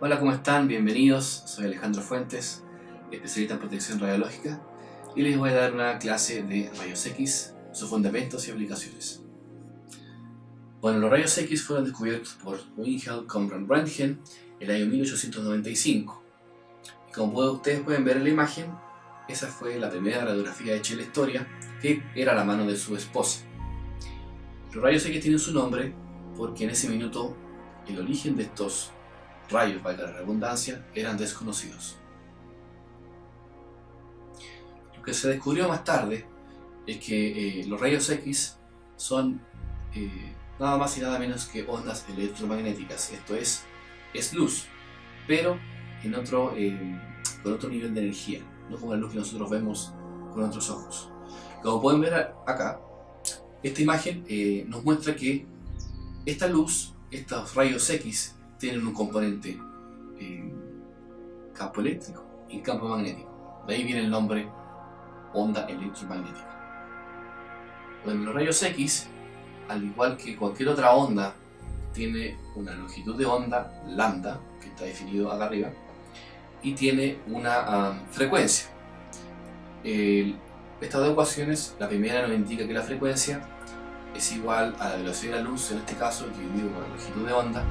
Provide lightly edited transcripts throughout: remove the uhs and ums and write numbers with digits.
Hola, ¿cómo están? Bienvenidos. Soy Alejandro Fuentes, especialista en protección radiológica, y les voy a dar una clase de rayos X, sus fundamentos y aplicaciones. Bueno, los rayos X fueron descubiertos por Wilhelm Conrad Röntgen en el año 1895. Y como ustedes pueden ver en la imagen, esa fue la primera radiografía hecha en la historia, que era la mano de su esposa. Los rayos X tienen su nombre porque en ese minuto el origen de estos rayos, valga la redundancia, eran desconocidos. Lo que se descubrió más tarde es que los rayos X son nada más y nada menos que ondas electromagnéticas. Esto es luz, pero con otro nivel de energía, no como la luz que nosotros vemos con nuestros ojos. Como pueden ver acá, esta imagen nos muestra que esta luz, estos rayos X, tienen un componente campo eléctrico y campo magnético. De ahí viene el nombre onda electromagnética. Bueno, los rayos X, al igual que cualquier otra onda, tiene una longitud de onda lambda, que está definido acá arriba, y tiene una frecuencia. Estas dos ecuaciones, la primera nos indica que la frecuencia es igual a la velocidad de la luz, en este caso dividido por la longitud de onda,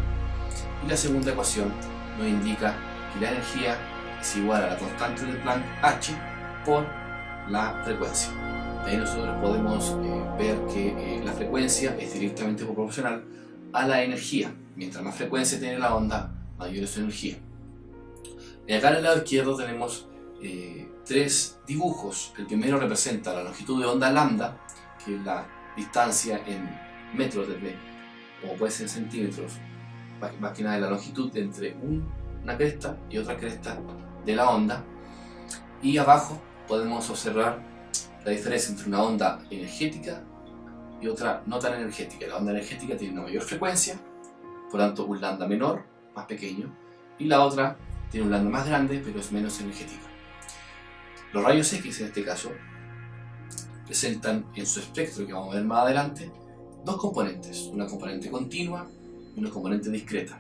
y la segunda ecuación nos indica que la energía es igual a la constante de Planck h por la frecuencia. De ahí nosotros podemos ver que la frecuencia es directamente proporcional a la energía. Mientras más frecuencia tiene la onda, mayor es su energía. Y acá en el lado izquierdo tenemos tres dibujos. El primero representa la longitud de onda lambda, que es la distancia en metros o puede ser en centímetros, más que nada de la longitud entre una cresta y otra cresta de la onda. Y abajo podemos observar la diferencia entre una onda energética y otra no tan energética. La onda energética tiene una mayor frecuencia, por tanto un lambda menor, más pequeño, y la otra tiene un lambda más grande, pero es menos energética. Los rayos X en este caso presentan en su espectro, que vamos a ver más adelante, dos componentes, una componente continua y una componente discreta.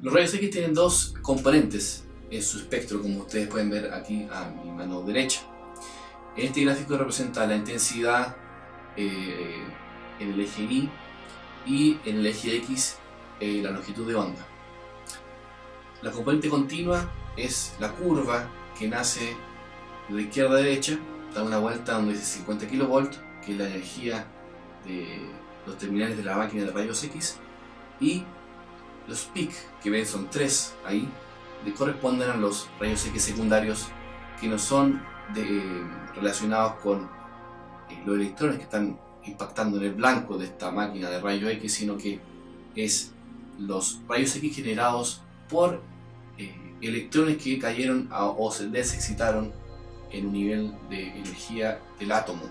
Los rayos X tienen dos componentes en su espectro, como ustedes pueden ver aquí a mi mano derecha. En este gráfico representa la intensidad en el eje Y y en el eje X la longitud de onda. La componente continua es la curva que nace de izquierda a derecha, da una vuelta donde dice 50 kV, que es la energía de los terminales de la máquina de rayos X, y los peak que ven son 3 ahí, corresponden a los rayos X secundarios, que no son relacionados con los electrones que están impactando en el blanco de esta máquina de rayos X, sino que es los rayos X generados por electrones que cayeron o se desexcitaron en un nivel de energía del átomo.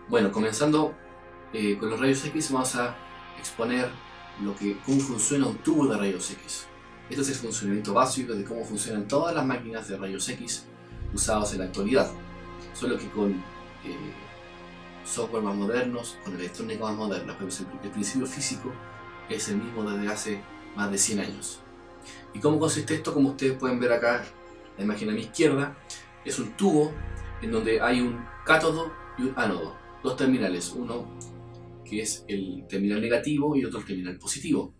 Bueno, comenzando con los rayos X, vamos a exponer cómo funciona un tubo de rayos X. Este es el funcionamiento básico de cómo funcionan todas las máquinas de rayos X usadas en la actualidad, solo que con software más modernos, con electrónica más moderna, pero el principio físico es el mismo desde hace más de 100 años. ¿Y cómo consiste esto? Como ustedes pueden ver acá, la imagen a mi izquierda, es un tubo en donde hay un cátodo y un ánodo, dos terminales, uno que es el terminal negativo y otro el terminal positivo.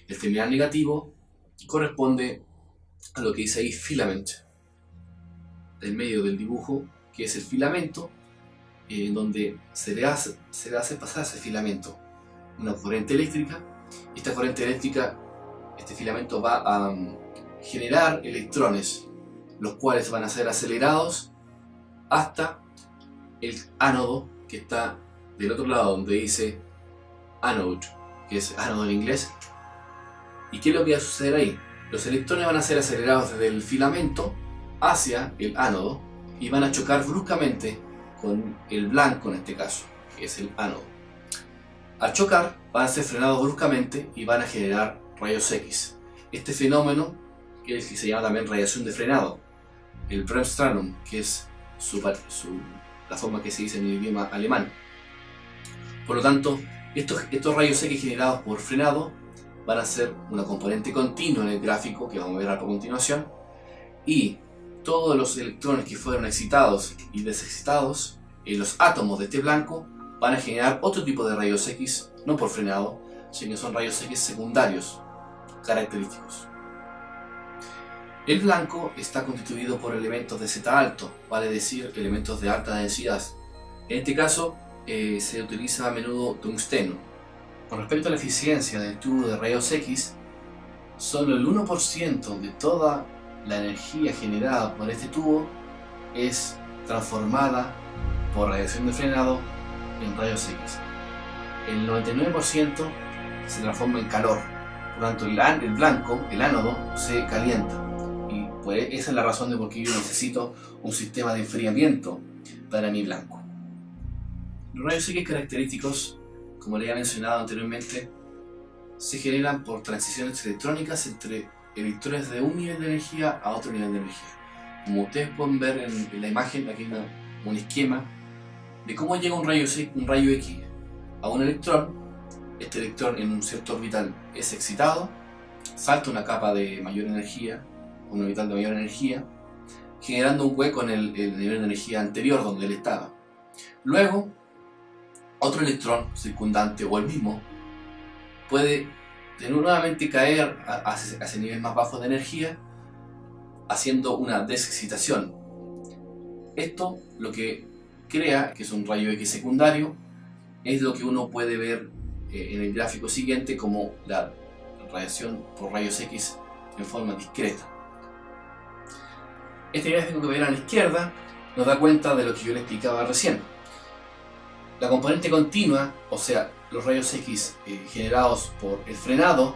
El terminal negativo corresponde a lo que dice ahí filament, en medio del dibujo, que es el filamento, en donde se le hace pasar ese filamento una corriente eléctrica. Esta corriente eléctrica, este filamento va a generar electrones, los cuales van a ser acelerados hasta el ánodo, que está del otro lado, donde dice anode, que es ánodo en inglés. ¿Y qué es lo que va a suceder ahí? Los electrones van a ser acelerados desde el filamento hacia el ánodo y van a chocar bruscamente con el blanco, en este caso, que es el ánodo. Al chocar, van a ser frenados bruscamente y van a generar rayos X. Este fenómeno, que se llama también radiación de frenado, el Bremsstrahlung, que es la forma que se dice en el idioma alemán. Por lo tanto, estos rayos X generados por frenado van a ser una componente continua en el gráfico que vamos a ver a continuación, y todos los electrones que fueron excitados y desexcitados, los átomos de este blanco, van a generar otro tipo de rayos X, no por frenado, sino que son rayos X secundarios, característicos. El blanco está constituido por elementos de Z alto, vale decir, elementos de alta densidad. En este caso, se utiliza a menudo tungsteno. Con respecto a la eficiencia del tubo de rayos X, solo el 1% de toda la energía generada por este tubo es transformada por radiación de frenado en rayos X. El 99% se transforma en calor, por lo tanto el blanco, el ánodo, se calienta. Y pues esa es la razón de por qué yo necesito un sistema de enfriamiento para mi blanco. Los rayos X característicos, como les había mencionado anteriormente, se generan por transiciones electrónicas entre electrones de un nivel de energía a otro nivel de energía. Como ustedes pueden ver en la imagen, aquí hay un esquema de cómo llega un rayo X a un electrón. Este electrón en un cierto orbital es excitado, salta una capa de mayor energía, un orbital de mayor energía, generando un hueco en el nivel de energía anterior donde él estaba. Luego, otro electrón circundante o el mismo puede nuevamente caer hacia ese nivel más bajo de energía, haciendo una desexcitación. Esto lo que crea, que es un rayo X secundario, es lo que uno puede ver en el gráfico siguiente como la radiación por rayos X en forma discreta. Este gráfico que ven a la izquierda nos da cuenta de lo que yo les explicaba recién. La componente continua, o sea, los rayos X generados por el frenado,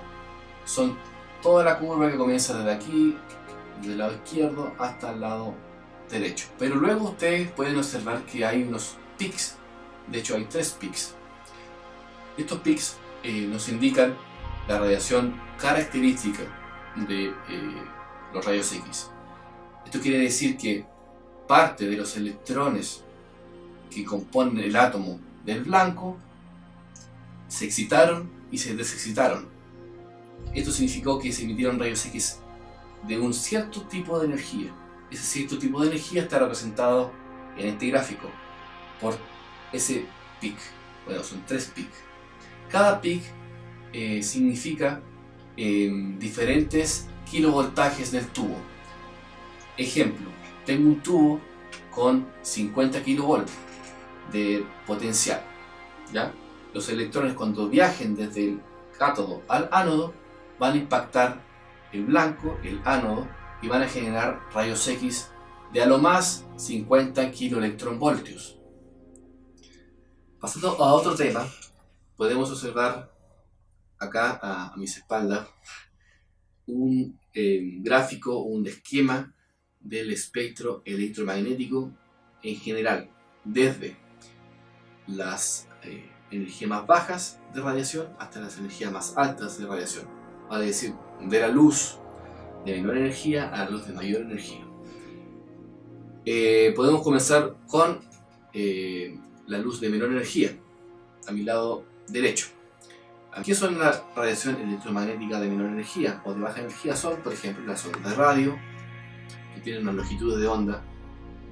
son toda la curva que comienza desde aquí, del lado izquierdo hasta el lado derecho. Pero luego ustedes pueden observar que hay unos pics, de hecho hay 3 pics. Estos pics nos indican la radiación característica de los rayos X. Esto quiere decir que parte de los electrones que componen el átomo del blanco se excitaron y se desexcitaron. Esto significó que se emitieron rayos X de un cierto tipo de energía. Ese cierto tipo de energía está representado en este gráfico por ese pic. Bueno, son 3 pic. Cada pic significa diferentes kilovoltajes del tubo. Ejemplo, tengo un tubo con 50 kilovolts de potencial, ¿ya? Los electrones, cuando viajen desde el cátodo al ánodo, van a impactar el blanco, el ánodo, y van a generar rayos X de a lo más 50 kiloelectronvoltios. Pasando a otro tema, podemos observar acá a mis espaldas un gráfico, un esquema del espectro electromagnético en general, desde las energías más bajas de radiación hasta las energías más altas de radiación, vale decir, de la luz de menor energía a la luz de mayor energía. Podemos comenzar con la luz de menor energía, a mi lado derecho. ¿Qué son la radiación electromagnética de menor energía o de baja energía? Son, por ejemplo, las ondas de radio, que tienen una longitud de onda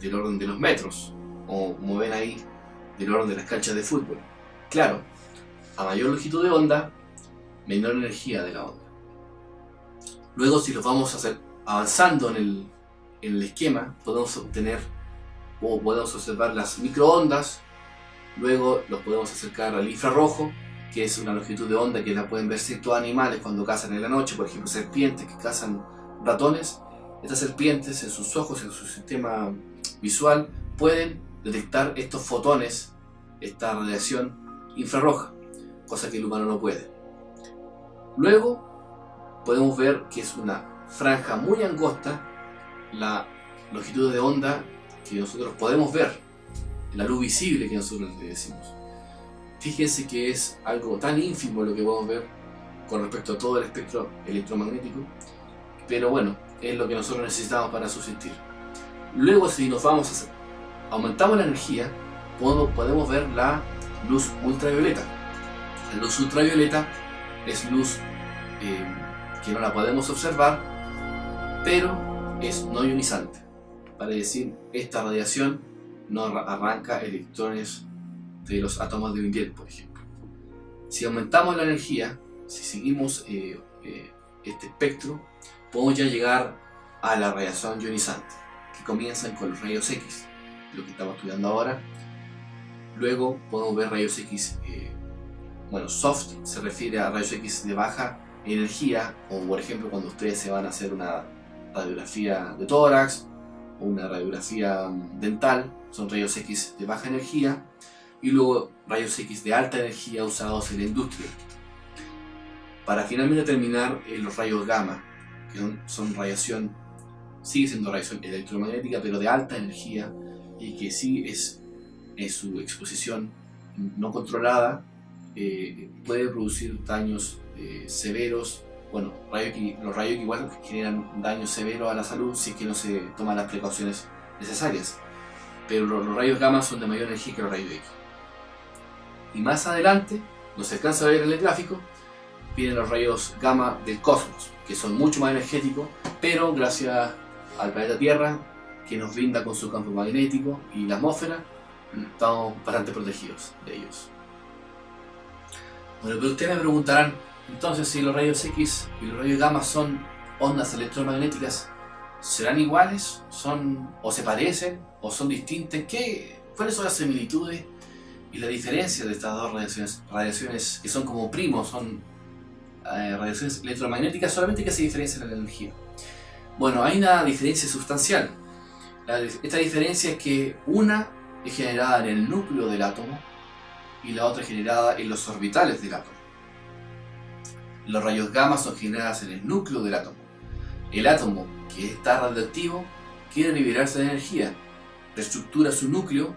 del orden de los metros, o como ven ahí, del orden de las canchas de fútbol. Claro, a mayor longitud de onda, menor energía de la onda. Luego, si los vamos a hacer avanzando en el esquema, podemos obtener o podemos observar las microondas. Luego los podemos acercar al infrarrojo, que es una longitud de onda que la pueden ver ciertos animales cuando cazan en la noche, por ejemplo serpientes que cazan ratones. Estas serpientes, en sus ojos, en su sistema visual, pueden detectar estos fotones, esta radiación infrarroja, cosa que el humano no puede. Luego podemos ver que es una franja muy angosta la longitud de onda que nosotros podemos ver, la luz visible que nosotros le decimos. Fíjense que es algo tan ínfimo lo que podemos ver con respecto a todo el espectro electromagnético, pero bueno, es lo que nosotros necesitamos para subsistir. Luego, si nos vamos aumentamos la energía, podemos ver la luz ultravioleta. La luz ultravioleta es luz que no la podemos observar, pero es no ionizante. Para decir, esta radiación no arranca electrones de los átomos de un por ejemplo. Si aumentamos la energía, si seguimos este espectro, podemos ya llegar a la radiación ionizante, que comienzan con los rayos X, lo que estamos estudiando ahora. Luego podemos ver rayos X, soft se refiere a rayos X de baja energía, o por ejemplo cuando ustedes se van a hacer una radiografía de tórax o una radiografía dental, son rayos X de baja energía. Y luego rayos X de alta energía usados en la industria. Para finalmente terminar los rayos gamma, que son radiación, sigue siendo radiación electromagnética, pero de alta energía, y que sí es su exposición no controlada, puede producir daños severos. Bueno, los rayos X igual generan daños severos a la salud si es que no se toman las precauciones necesarias, pero los rayos gamma son de mayor energía que los rayos X. Y más adelante, no se alcanza a ver en el gráfico, vienen los rayos gamma del cosmos, que son mucho más energéticos, pero gracias al planeta Tierra, que nos brinda con su campo magnético y la atmósfera, estamos bastante protegidos de ellos. Bueno, pero ustedes me preguntarán, entonces si los rayos X y los rayos gamma son ondas electromagnéticas, ¿serán iguales? ¿O se parecen? ¿O son distintas? ¿Cuáles son las similitudes y la diferencia de estas dos radiaciones que son como primos? Son radiaciones electromagnéticas, solamente que se diferencian en la energía. Bueno, hay una diferencia sustancial. Esta diferencia es que una es generada en el núcleo del átomo y la otra es generada en los orbitales del átomo. Los rayos gamma son generados en el núcleo del átomo. El átomo, que está radioactivo, quiere liberarse de energía, reestructura su núcleo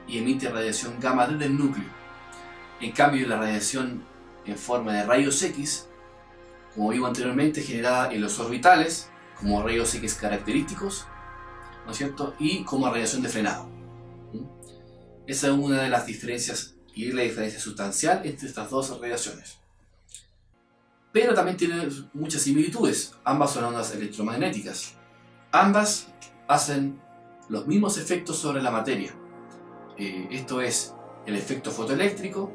y emite radiación gamma desde el núcleo. En cambio, la radiación en forma de rayos X, como vimos anteriormente, generada en los orbitales, como rayos X característicos, ¿no es cierto? Y como radiación de frenado. Esa es una de las diferencias, y es la diferencia sustancial entre estas dos radiaciones. Pero también tienen muchas similitudes. Ambas son ondas electromagnéticas. Ambas hacen los mismos efectos sobre la materia. Esto es el efecto fotoeléctrico,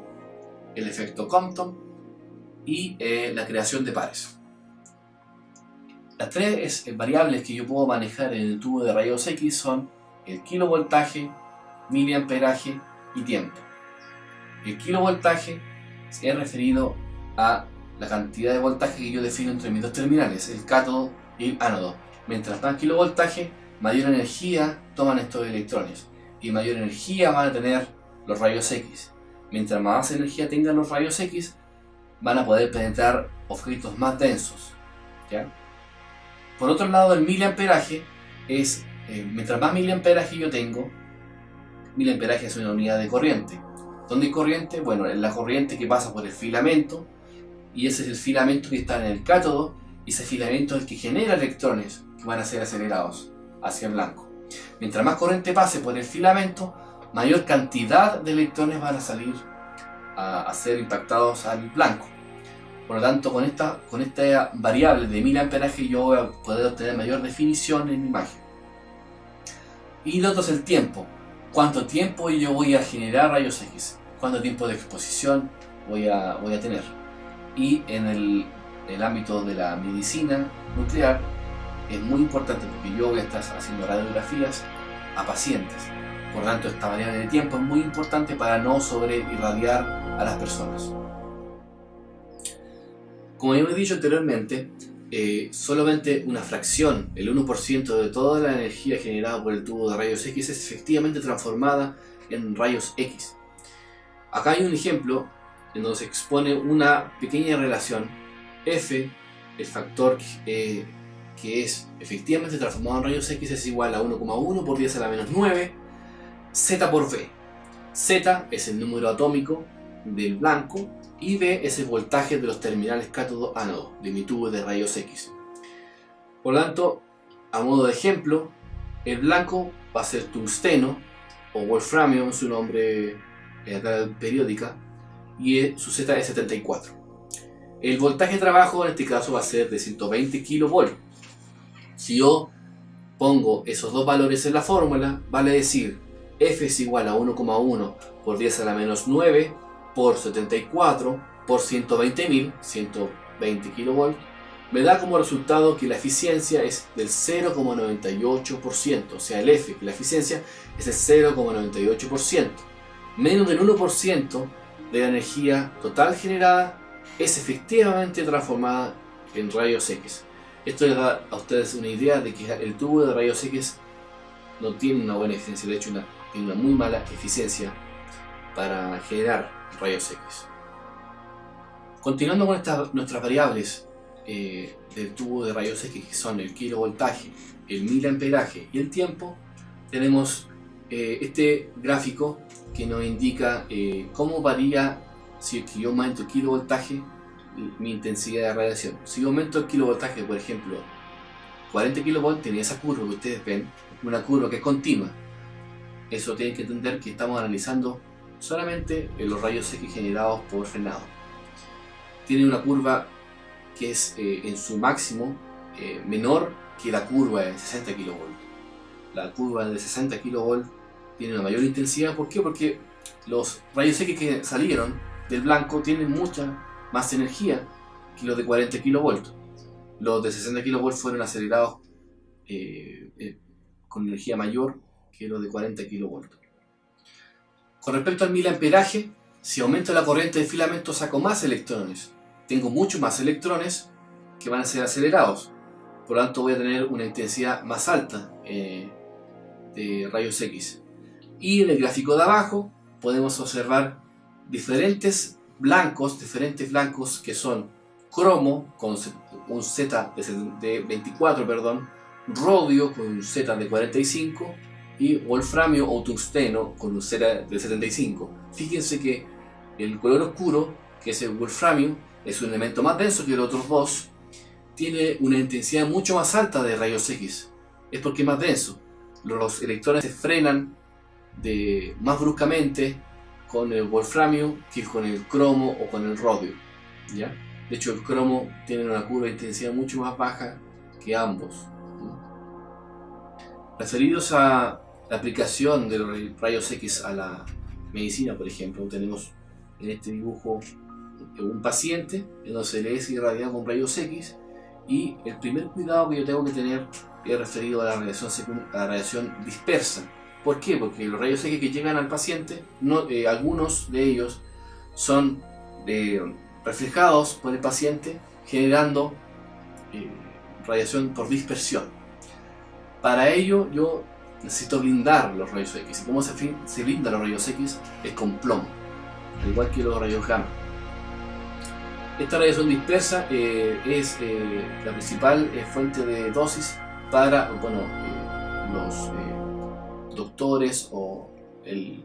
el efecto Compton y la creación de pares. Las tres variables que yo puedo manejar en el tubo de rayos X son el kilovoltaje, miliamperaje y tiempo. El kilovoltaje es referido a la cantidad de voltaje que yo defino entre mis dos terminales, el cátodo y el ánodo. Mientras más kilovoltaje, mayor energía toman estos electrones y mayor energía van a tener los rayos X. Mientras más energía tengan los rayos X, van a poder penetrar objetos más densos, ¿ya? Por otro lado, el miliamperaje es, mientras más miliamperaje yo tengo, miliamperaje es una unidad de corriente. ¿Dónde hay corriente? Bueno, es la corriente que pasa por el filamento, y ese es el filamento que está en el cátodo, y ese filamento es el que genera electrones que van a ser acelerados hacia el blanco. Mientras más corriente pase por el filamento, mayor cantidad de electrones van a salir a ser impactados al blanco. Por lo tanto, con esta variable de miliamperaje yo voy a poder obtener mayor definición en mi imagen. Y lo otro es el tiempo. ¿Cuánto tiempo yo voy a generar rayos X? ¿Cuánto tiempo de exposición voy a tener? Y en el ámbito de la medicina nuclear es muy importante porque yo voy a estar haciendo radiografías a pacientes. Por lo tanto, esta variable de tiempo es muy importante para no sobreirradiar a las personas. Como hemos dicho anteriormente, solamente una fracción, el 1% de toda la energía generada por el tubo de rayos X es efectivamente transformada en rayos X. Acá hay un ejemplo en donde se expone una pequeña relación. F, el factor que es efectivamente transformado en rayos X, es igual a 1,1 por 10 a la menos 9 Z por V. Z es el número atómico del blanco y V es el voltaje de los terminales cátodo-ánodo de mi tubo de rayos X. Por lo tanto, a modo de ejemplo, el blanco va a ser tungsteno o wolframio en su nombre en la tabla periódica, y su Z es 74. El voltaje de trabajo en este caso va a ser de 120 kV. Si yo pongo esos dos valores en la fórmula, vale decir F es igual a 1,1 por 10 a la menos 9 por 74 por 120.000, 120 kV, me da como resultado que la eficiencia es del 0,98%, o sea, el F, que la eficiencia es el 0,98%. Menos del 1% de la energía total generada es efectivamente transformada en rayos X. Esto les da a ustedes una idea de que el tubo de rayos X no tiene una buena eficiencia, de hecho tiene una muy mala eficiencia para generar rayos X. Continuando con nuestras variables del tubo de rayos X, que son el kilovoltaje, el miliamperaje y el tiempo, tenemos este gráfico que nos indica cómo varía si yo aumento el kilovoltaje, mi intensidad de radiación. Si yo aumento el kilovoltaje, por ejemplo, 40 kV, tiene esa curva que ustedes ven, una curva que es continua. Eso tienen que entender que estamos analizando solamente los rayos X generados por frenado. Tiene una curva que es en su máximo menor que la curva de 60 kV. La curva de 60 kV tiene una mayor intensidad. ¿Por qué? Porque los rayos X que salieron del blanco tienen mucha más energía que los de 40 kV. Los de 60 kV fueron acelerados con energía mayor que los de 40 kV. Con respecto al miliamperaje, si aumento la corriente de filamento saco más electrones. Tengo muchos más electrones que van a ser acelerados. Por lo tanto voy a tener una intensidad más alta de rayos X. Y en el gráfico de abajo podemos observar diferentes blancos que son cromo con un Z de 24, rodio con un Z de 45 y wolframio o tungsteno con un Z de 75. Fíjense que el color oscuro, que es el wolframio, es un elemento más denso que los otros dos, tiene una intensidad mucho más alta de rayos X. Es porque es más denso. Los electrones se frenan más bruscamente con el wolframio que con el cromo o con el rodio, ¿ya? De hecho, el cromo tiene una curva de intensidad mucho más baja que ambos. Referidos a la aplicación de los rayos X a la medicina, por ejemplo, tenemos en este dibujo un paciente en donde se le es irradiado con rayos X, y el primer cuidado que yo tengo que tener es referido a la radiación dispersa. ¿Por qué? Porque los rayos X que llegan al paciente, algunos de ellos son reflejados por el paciente, generando radiación por dispersión. Para ello yo necesito blindar los rayos X. ¿Y cómo se blinda los rayos X? Es con plomo, al igual que los rayos gamma. Esta radiación dispersa es la principal fuente de dosis para los doctores o el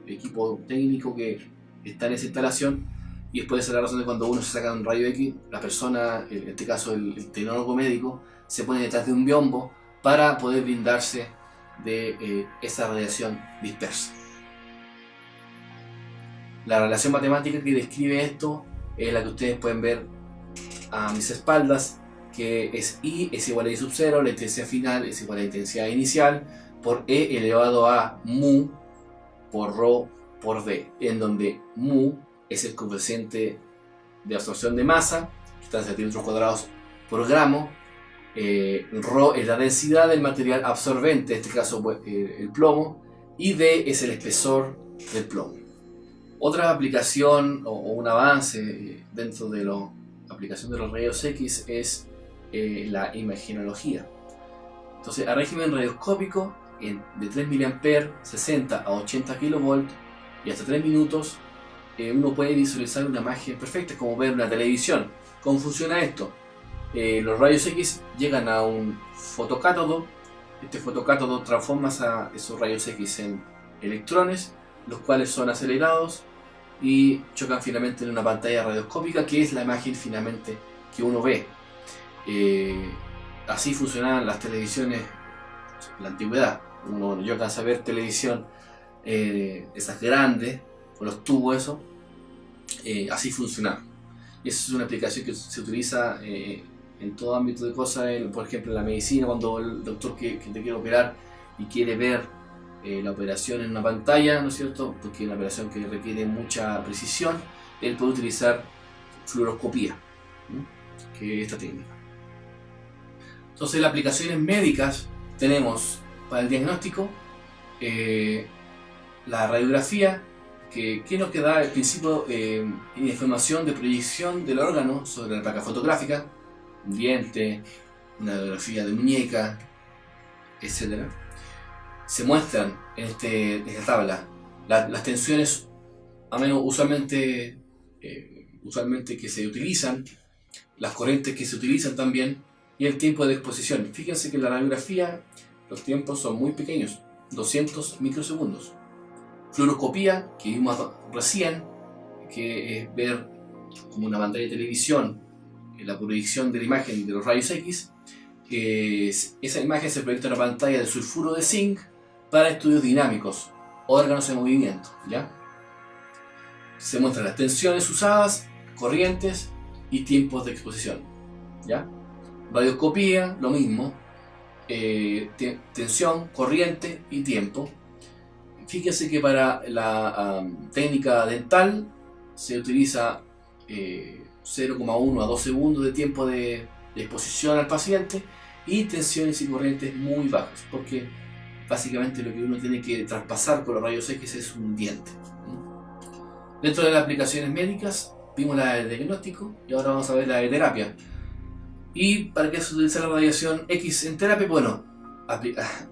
equipo técnico que está en esa instalación, y después de la razón de cuando uno se saca un rayo X, la persona, en este caso el tecnólogo médico, se pone detrás de un biombo para poder blindarse de esa radiación dispersa. La relación matemática que describe esto es la que ustedes pueden ver a mis espaldas, que es I es igual a I sub 0, la intensidad final es igual a la intensidad inicial, por E elevado a mu por ρ por V, en donde mu es el coeficiente de absorción de masa, que está en centímetros cuadrados por gramo, ρ es la densidad del material absorbente, en este caso el plomo, y V es el espesor del plomo. Otra aplicación o un avance dentro de la aplicación de los rayos X es la imagenología. Entonces, a régimen radioscópico de 3 mA, 60 a 80 kV y hasta 3 minutos, uno puede visualizar una imagen perfecta, como ver una televisión. ¿Cómo funciona esto? Los rayos X llegan a un fotocátodo. Este fotocátodo transforma esos rayos X en electrones, los cuales son acelerados y chocan finalmente en una pantalla radioscópica, que es la imagen finalmente que uno ve. Así funcionaban las televisiones en la antigüedad. Yo alcancé a ver televisión, esas grandes, con los tubos, así funcionaban. Y esa es una aplicación que se utiliza en todo ámbito de cosas, por ejemplo en la medicina, cuando el doctor que te quiere operar y quiere ver la operación en una pantalla, ¿no es cierto? Porque es una operación que requiere mucha precisión, él puede utilizar fluoroscopía, ¿no? Que es esta técnica. Entonces, las aplicaciones médicas tenemos para el diagnóstico la radiografía, que nos da el principio de información de proyección del órgano sobre la placa fotográfica, un diente, una radiografía de muñeca, etc. Se muestran en esta tabla las tensiones, a menos usualmente que se utilizan, las corrientes que se utilizan también, y el tiempo de exposición. Fíjense que en la radiografía los tiempos son muy pequeños, 200 microsegundos. Fluoroscopía, que vimos recién, que es ver como una pantalla de televisión la proyección de la imagen de los rayos X. Esa imagen se proyecta en una pantalla de sulfuro de zinc para estudios dinámicos, órganos en movimiento, ¿ya? Se muestran las tensiones usadas, corrientes y tiempos de exposición, ¿ya? Radioscopía, lo mismo, tensión, corriente y tiempo. Fíjense que para la técnica dental se utiliza 0,1 a 2 segundos de tiempo de exposición al paciente y tensiones y corrientes muy bajas, porque básicamente lo que uno tiene que traspasar con los rayos X es un diente. Dentro de las aplicaciones médicas vimos la de diagnóstico y ahora vamos a ver la de terapia. ¿Y para qué se utiliza la radiación X en terapia? Bueno,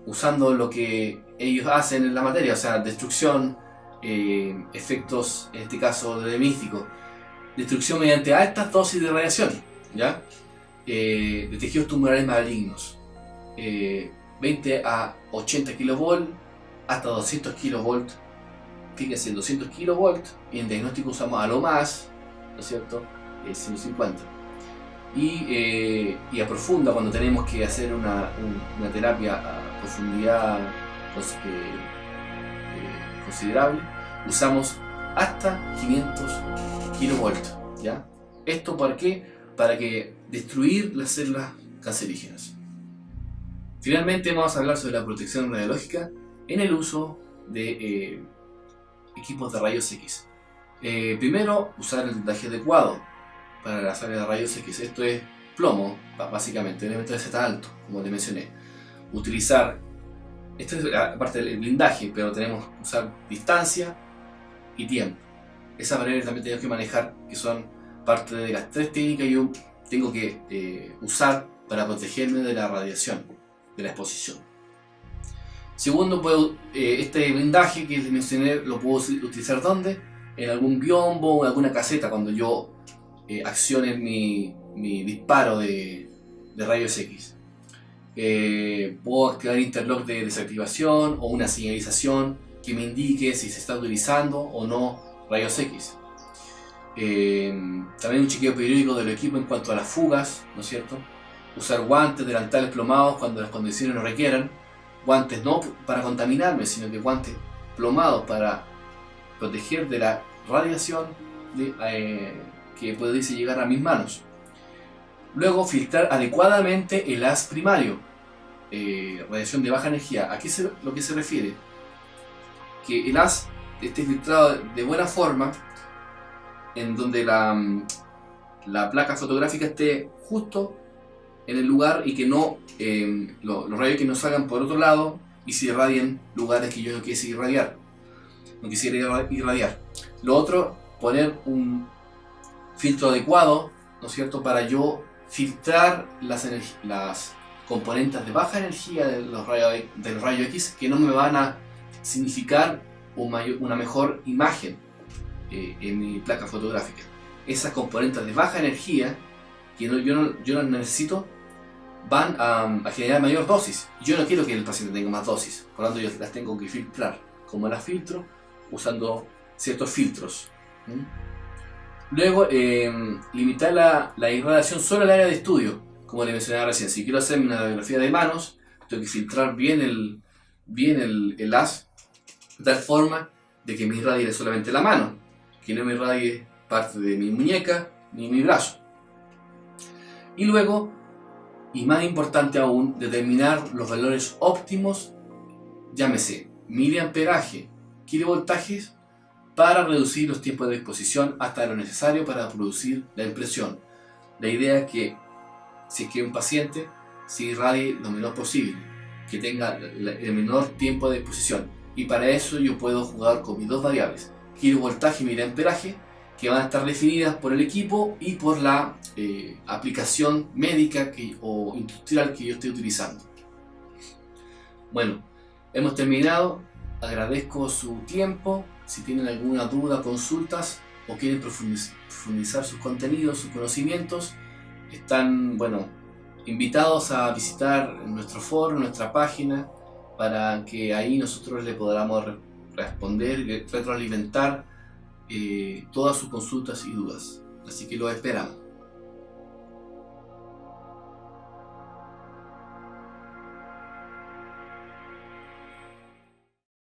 usando lo que ellos hacen en la materia, o sea, destrucción, efectos, en este caso de místico, destrucción mediante altas dosis de radiación, ¿ya? De tejidos tumorales malignos, 20 a 80 kV hasta 200 kV. Fíjense, 200 kV, y en diagnóstico usamos a lo más, ¿no es cierto?, 150. Y a profunda, cuando tenemos que hacer una terapia a profundidad considerable, usamos hasta 500 kV, ¿ya? ¿Esto para qué? Para que destruir las células cancerígenas. Finalmente vamos a hablar sobre la protección radiológica en el uso de equipos de rayos X. Primero, usar el vendaje adecuado para las áreas de rayos X. Esto es plomo, básicamente, un elemento de Z alto, como les mencioné. Utilizar, esto es aparte del blindaje, pero tenemos que usar distancia y tiempo. Esas variables también tenemos que manejar, que son parte de las tres técnicas que yo tengo que usar para protegerme de la radiación, de la exposición. Segundo, este blindaje que les mencioné lo puedo utilizar ¿dónde? En algún biombo o en alguna caseta, cuando yo accione mi disparo de rayos X. Puedo activar interlock de desactivación o una señalización que me indique si se está utilizando o no rayos X. También un chequeo periódico del equipo en cuanto a las fugas, ¿no es cierto? Usar guantes, delantales plomados cuando las condiciones lo requieran. Guantes no para contaminarme, sino que guantes plomados para proteger de la radiación que pudiese llegar a mis manos. Luego, filtrar adecuadamente el haz primario, radiación de baja energía. ¿A qué lo que se refiere? Que el haz esté filtrado de buena forma, en donde la placa fotográfica esté justo en el lugar y que no los rayos que no salgan por otro lado y se irradien lugares que yo no quisiera irradiar. Lo otro, poner un filtro adecuado, ¿no es cierto?, para yo filtrar las componentes de baja energía del rayo X que no me van a significar una mejor imagen en mi placa fotográfica. Esas componentes de baja energía que yo no necesito van a generar mayor dosis. Yo no quiero que el paciente tenga más dosis, por lo tanto yo las tengo que filtrar. Como las filtro, usando ciertos filtros. Luego, limitar la irradiación solo al área de estudio, como le mencionaba recién. Si quiero hacer una radiografía de manos, tengo que filtrar bien el haz, de tal forma de que me irradie solamente la mano, que no me irradie parte de mi muñeca ni mi brazo. Y luego, y más importante aún, determinar los valores óptimos, llámese miliamperaje, kilovoltajes, para reducir los tiempos de exposición hasta lo necesario para producir la impresión. La idea es que si es que un paciente se irradie lo menor posible, que tenga el menor tiempo de exposición, y para eso yo puedo jugar con mis dos variables, kilovoltaje y miliamperaje, que van a estar definidas por el equipo y por la aplicación médica o industrial que yo esté utilizando. Bueno, hemos terminado. Agradezco su tiempo. Si tienen alguna duda, consultas o quieren profundizar sus contenidos, sus conocimientos, están, invitados a visitar nuestro foro, nuestra página, para que ahí nosotros le podamos responder y retroalimentar todas sus consultas y dudas. Así que los esperamos.